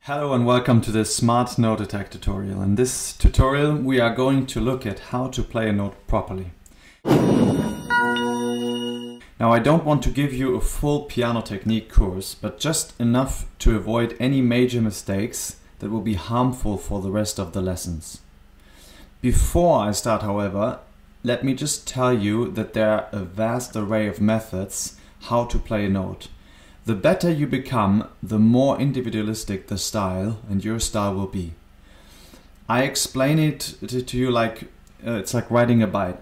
Hello and welcome to this Smart Note Attack tutorial. In this tutorial we are going to look at how to play a note properly. Now I don't want to give you a full piano technique course, but just enough to avoid any major mistakes that will be harmful for the rest of the lessons. Before I start, however, let me just tell you that there are a vast array of methods how to play a note. The better you become, the more individualistic the style and your style will be. I explain it to you like it's like riding a bike.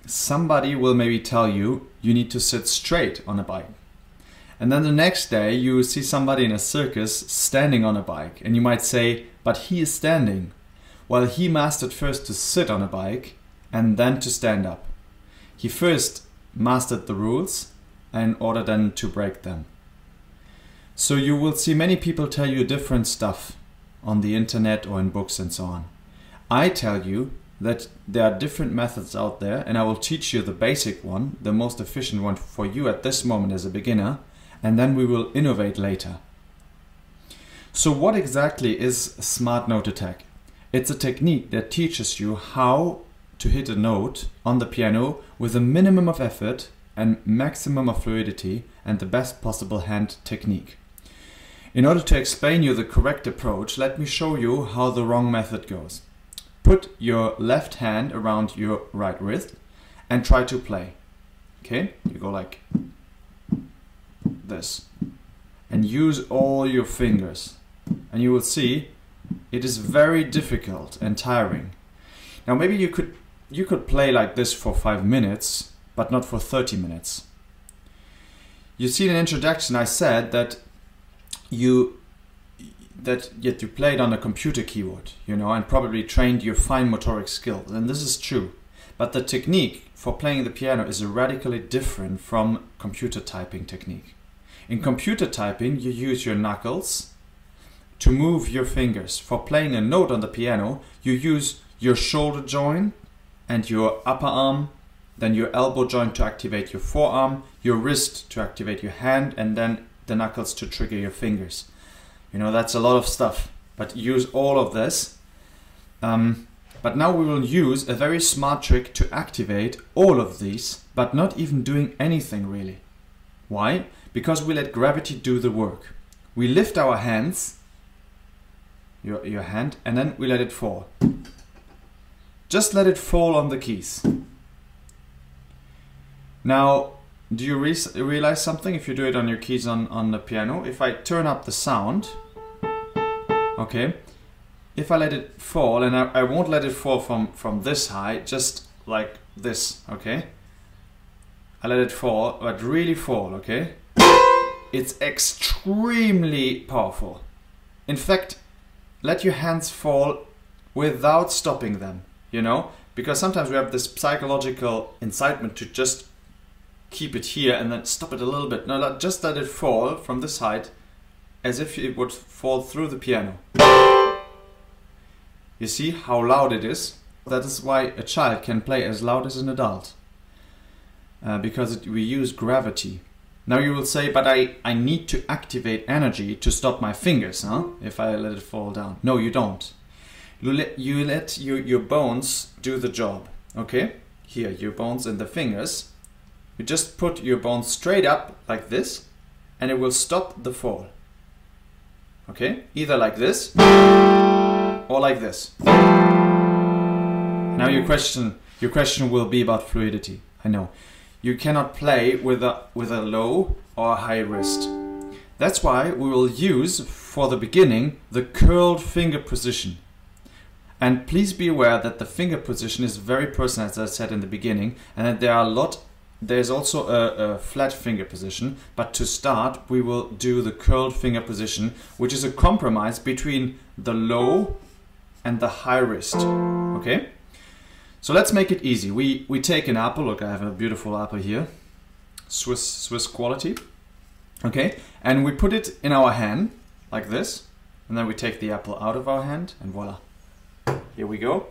Somebody will maybe tell you you need to sit straight on a bike. And then the next day you see somebody in a circus standing on a bike and you might say, but he is standing. Well, he mastered first to sit on a bike and then to stand up. He first mastered the rules in order then to break them. So you will see many people tell you different stuff on the internet or in books and so on. I tell you that there are different methods out there, and I will teach you the basic one, the most efficient one for you at this moment as a beginner, and then we will innovate later. So what exactly is Smart Note Attack? It's a technique that teaches you how to hit a note on the piano with a minimum of effort and maximum of fluidity and the best possible hand technique. In order to explain you the correct approach, let me show you how the wrong method goes. Put your left hand around your right wrist and try to play. Okay, you go like this and use all your fingers, and you will see it is very difficult and tiring. Now maybe you could play like this for 5 minutes, but not for 30 minutes. You see in the introduction I said that you played on a computer keyboard, and probably trained your fine motoric skills, and this is true. But the technique for playing the piano is radically different from computer typing technique. In computer typing, you use your knuckles to move your fingers. For playing a note on the piano, you use your shoulder joint and your upper arm, then your elbow joint to activate your forearm, your wrist to activate your hand, and then the knuckles to trigger your fingers. That's a lot of stuff, but use all of this. But now we will use a very smart trick to activate all of these, but not even doing anything really. Why? Because we let gravity do the work. We lift our hands, your hand, and then we let it fall. Just let it fall on the keys. Now, do you realize something if you do it on your keys on the piano? If I turn up the sound, okay, if I let it fall, and I won't let it fall from this high, just like this, okay? I let it fall, but really fall, okay? It's extremely powerful. In fact, let your hands fall without stopping them, Because sometimes we have this psychological incitement to just keep it here and then stop it a little bit. No, just let it fall from this height as if it would fall through the piano. You see how loud it is? That is why a child can play as loud as an adult. Because we use gravity. Now you will say, but I need to activate energy to stop my fingers, huh? If I let it fall down. No, you don't. You let your bones do the job, okay? Here, your bones and the fingers. You just put your bones straight up like this and it will stop the fall. Okay? Either like this or like this. Now your question will be about fluidity. I know. You cannot play with a low or a high wrist. That's why we will use, for the beginning, the curled finger position. And please be aware that the finger position is very personal, as I said in the beginning, and that there's also a flat finger position, but to start we will do the curled finger position, which is a compromise between the low and the high wrist. Okay? So let's make it easy. We take an apple. Look, I have a beautiful apple here. Swiss quality. Okay? And we put it in our hand like this, and then we take the apple out of our hand and voila. Here we go.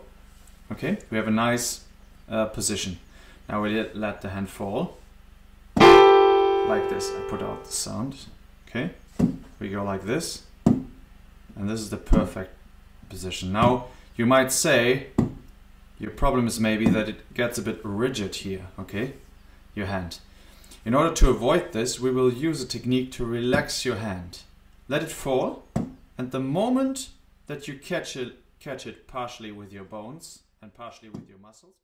Okay? We have a nice position. Now we let the hand fall like this. I put out the sound. Okay, we go like this, And this is the perfect position. Now, you might say, your problem is maybe that it gets a bit rigid here, okay? Your hand. In order to avoid this, we will use a technique to relax your hand. Let it fall, and the moment that you catch it partially with your bones and partially with your muscles,